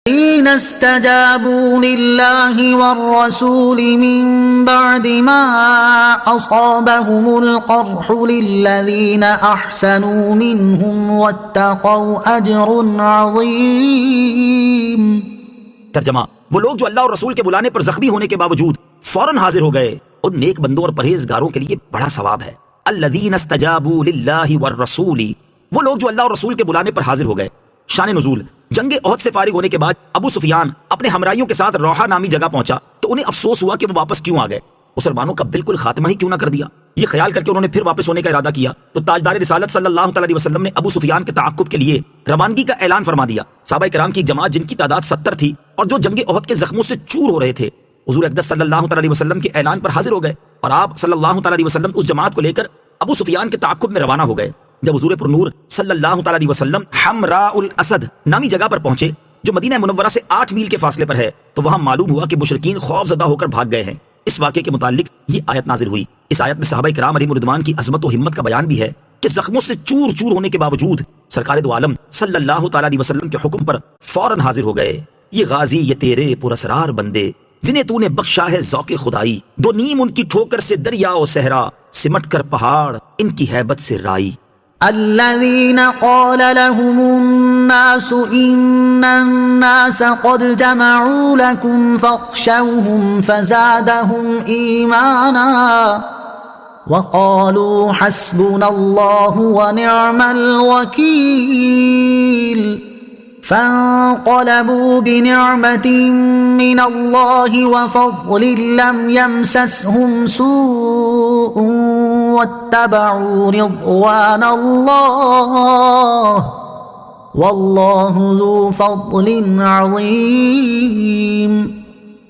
الذين استجابوا لله والرسول من بعد ما أصابهم القرح للذين أحسنوا منهم واتقوا أجر عظيم۔ ترجمہ، وہ لوگ جو اللہ اور رسول کے بلانے پر زخمی ہونے کے باوجود فوراً حاضر ہو گئے، ان نیک بندوں اور پرہیزگاروں کے لیے بڑا ثواب ہے۔ الذین استجابوا للہ والرسول، وہ لوگ جو اللہ اور رسول کے بلانے پر حاضر ہو گئے۔ شان نزول، جنگ احد سے فارغ ہونے کے بعد ابو سفیان اپنے ہمراہیوں کے ساتھ روحہ نامی جگہ پہنچا تو انہیں افسوس ہوا کہ وہ واپس کیوں آ گئے، مسلمانوں کا بالکل خاتمہ ہی کیوں نہ کر دیا۔ یہ خیال کر کے انہوں نے پھر واپس ہونے کا ارادہ کیا تو تاجدار رسالت صلی اللہ تعالی وسلم نے ابو سفیان کے تعاقب کے لیے روانگی کا اعلان فرما دیا۔ صحابہ کرام کی ایک جماعت جن کی تعداد 70 تھی اور جو جنگ احد کے زخموں سے چور ہو رہے تھے، حضور اقدس صلی اللہ تعالی وسلم کے اعلان پر حاضر ہو گئے اور آپ صلی اللہ تعالی وسلم اس جماعت کو لے کر ابو سفیان کے تعاقب میں روانہ ہو گئے۔ جب حضور پر نور صلی اللہ تعالی وسلم حمراء الاسد نامی جگہ پر پہنچے جو مدینہ منورہ سے 8 میل کے فاصلے پر ہے تو وہاں معلوم ہوا کہ مشرکین خوف زدہ ہو کر بھاگ گئے ہیں۔ اس واقعے کے متعلق یہ آیت نازل ہوئی۔ اس آیت میں صحابہ کرام علیہم رضوان کی عظمت و ہمت کا بیان بھی ہے کہ زخموں سے چور چور ہونے کے باوجود سرکار دو عالم صلی اللہ تعالی علیہ وسلم کے حکم پر فوراً حاضر ہو گئے۔ یہ غازی، یہ تیرے پراسرار بندے جنہیں تو نے بخشا ہے ذوق خدائی، دو نیم ان کی ٹھوکر سے دریا و صحرا، سمٹ کر پہاڑ ان کی ہیبت سے رائی۔ الذين قال لهم الناس إن الناس قد جمعوا لكم فاخشوهم فزادهم إيمانا وقالوا حسبنا الله ونعم الوكيل فانقلبوا بنعمة من الله وفضل لم يمسسهم سوء واتبعوا رضوان الله واللہ ذو فضل عظیم۔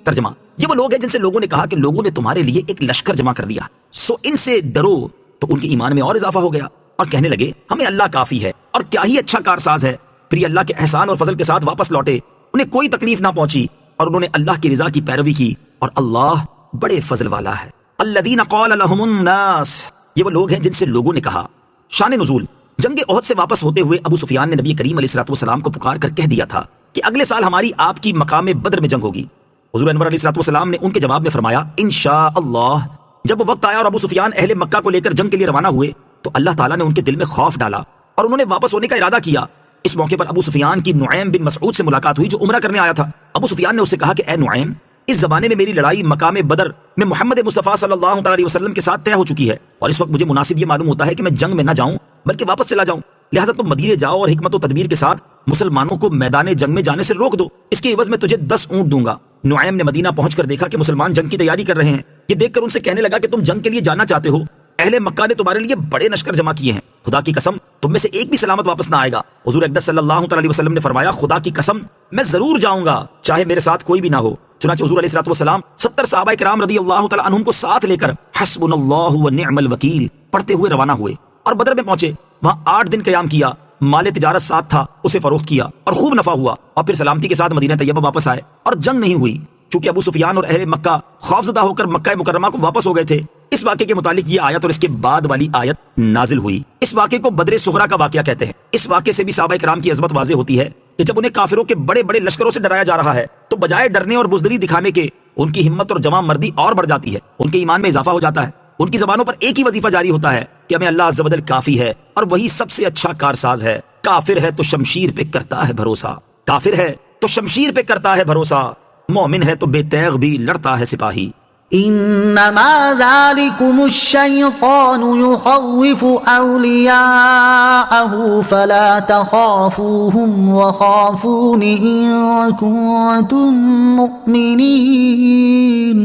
ترجمہ، یہ وہ لوگ ہیں جن سے لوگوں نے کہا کہ لوگوں نے تمہارے لیے ایک لشکر جمع کر دیا، سو ان سے ڈرو، تو ان کے ایمان میں اور اضافہ ہو گیا اور کہنے لگے ہمیں اللہ کافی ہے اور کیا ہی اچھا کارساز ہے۔ پھر یہ اللہ کے احسان اور فضل کے ساتھ واپس لوٹے، انہیں کوئی تکلیف نہ پہنچی اور انہوں نے اللہ کی رضا کی پیروی کی اور اللہ بڑے فضل والا ہے۔ الذین قال لهم الناس، یہ وہ لوگ ہیں جن سے لوگوں نے کہا۔ شان نزول، جنگ احد سے واپس ہوتے ہوئے ابو سفیان نے نبی کریم علیہ الصلوۃ والسلام کو پکار کر کہہ دیا تھا کہ اگلے سال ہماری آپ کی مقام بدر میں جنگ ہوگی۔ حضور انور علیہ الصلوۃ والسلام نے ان کے جواب میں فرمایا انشاءاللہ۔ جب وہ وقت آیا اور ابو سفیان اہل مکہ کو لے کر جنگ کے لیے روانہ ہوئے تو اللہ تعالیٰ نے ان کے دل میں خوف ڈالا اور انہوں نے واپس ہونے کا ارادہ کیا۔ اس موقع پر ابو سفیان کی نعیم بن مسعود سے ملاقات ہوئی جو عمرہ کرنے آیا تھا۔ ابو سفیان نے اسے کہا کہ اے نعیم، اس زمانے میں میری لڑائی مقام بدر میں محمد مصطفیٰ صلی اللہ تعالی وسلم کے ساتھ طے ہو چکی ہے اور اس وقت مجھے مناسب یہ معلوم ہوتا ہے کہ میں جنگ میں نہ جاؤں بلکہ واپس چلا جاؤں، لہٰذا تم مدینے جاؤ اور حکمت و تدبیر کے ساتھ مسلمانوں کو میدان جنگ میں جانے سے روک دو، اس کے عوض میں تجھے 10 اونٹ دوں گا۔ نعیم نے مدینہ پہنچ کر دیکھا کہ مسلمان جنگ کی تیاری کر رہے ہیں۔ یہ دیکھ کر ان سے کہنے لگا کہ تم جنگ کے لیے جانا چاہتے ہو، اہل مکہ نے تمہارے لیے بڑے لشکر جمع کیے ہیں، خدا کی قسم تم میں سے ایک بھی سلامت واپس نہ آئے گا۔ حضور اقدس صلی اللہ تعالی وسلم نے فرمایا خدا کی قسم میں ضرور جاؤں گا چاہے میرے ساتھ کوئی بھی نہ ہو۔ چنانچہ حضور علیہ الصلوۃ والسلام 70 صحابہ کرام رضی اللہ تعالی عنہم کو ساتھ لے کر حسبنا اللہ ونعم الوکیل پڑھتے ہوئے روانہ ہوئے اور بدر میں پہنچے۔ وہاں 8 دن قیام کیا، مال تجارت ساتھ تھا، اسے فروخت کیا اور خوب نفع ہوا اور پھر سلامتی کے ساتھ مدینہ طیبہ واپس آئے اور جنگ نہیں ہوئی۔ چونکہ ابو سفیان اور اہل مکہ خوفزدہ ہو کر مکہ مکرمہ کو واپس ہو گئے تھے، اس واقعے کے متعلق یہ آیت اور اس کے بعد والی آیت نازل ہوئی۔ اس واقعے کو بدر صغریٰ کا واقعہ کہتے ہیں۔ اس واقعے سے بھی صحابہ کرام کی عظمت واضح ہوتی ہے کہ جب انہیں کافروں کے بڑے بڑے لشکروں سے ڈرایا جا رہا ہے تو بجائے ڈرنے اور بزدلی دکھانے کے ان کی ہمت اور جمع مردی اور بڑھ جاتی ہے، ان کے ایمان میں اضافہ ہو جاتا ہے، ان کی زبانوں پر ایک ہی وظیفہ جاری ہوتا ہے کہ ہمیں اللہ عز و جل کافی ہے اور وہی سب سے اچھا کارساز ہے۔ کافر ہے تو شمشیر پہ کرتا ہے بھروسہ، کافر ہے تو شمشیر پہ کرتا ہے بھروسہ، مومن ہے تو بے تیغ بھی لڑتا ہے سپاہی۔ انما ذالکم الشیطان یخوف اولیاءہ فلا تخافوہم وخافون ان کنتم مؤمنین۔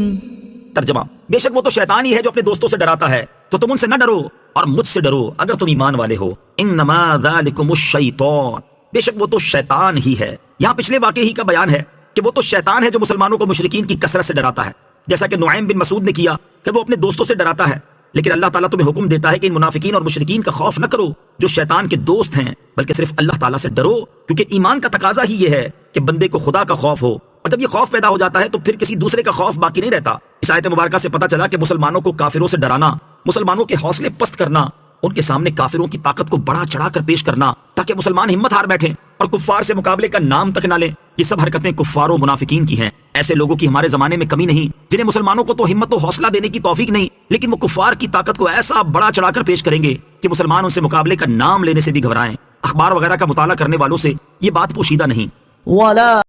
ترجمہ، بے شک وہ تو شیطان ہی ہے جو اپنے دوستوں سے ڈراتا ہے، تو تم ان سے نہ ڈرو اور مجھ سے ڈرو اگر تم ایمان والے ہو۔ انما ذالکم الشیطان، بے شک وہ تو شیطان ہی ہے۔ یہاں پچھلے واقعے ہی کا بیان ہے کہ وہ تو شیطان ہے جو مسلمانوں کو مشرکین کی کثرت سے ڈراتا ہے، جیسا کہ نعیم بن مسعود نے کیا کہ وہ اپنے دوستوں سے ڈراتا ہے، لیکن اللہ تعالیٰ تمہیں حکم دیتا ہے کہ ان منافقین اور مشرکین کا خوف نہ کرو جو شیطان کے دوست ہیں، بلکہ صرف اللہ تعالیٰ سے ڈرو، کیونکہ ایمان کا تقاضا ہی یہ ہے کہ بندے کو خدا کا خوف ہو، اور جب یہ خوف پیدا ہو جاتا ہے تو پھر کسی دوسرے کا خوف باقی نہیں رہتا۔ اس آیت مبارکہ سے پتہ چلا کہ مسلمانوں کو کافروں سے ڈرانا، مسلمانوں کے حوصلے پست کرنا، ان کے سامنے کافروں کی طاقت کو بڑا چڑھا کر پیش کرنا تاکہ مسلمان ہمت ہار بیٹھیں اور کفار سے مقابلے کا نام تک نہ لیں، یہ سب حرکتیں کفار و منافقین کی ہیں. ایسے لوگوں کی ہمارے زمانے میں کمی نہیں جنہیں مسلمانوں کو تو ہمت و حوصلہ دینے کی توفیق نہیں، لیکن وہ کفار کی طاقت کو ایسا بڑا چڑھا کر پیش کریں گے کہ مسلمان ان سے مقابلے کا نام لینے سے بھی گھبرائیں. اخبار وغیرہ کا مطالعہ کرنے والوں سے یہ بات پوشیدہ نہیں. ولا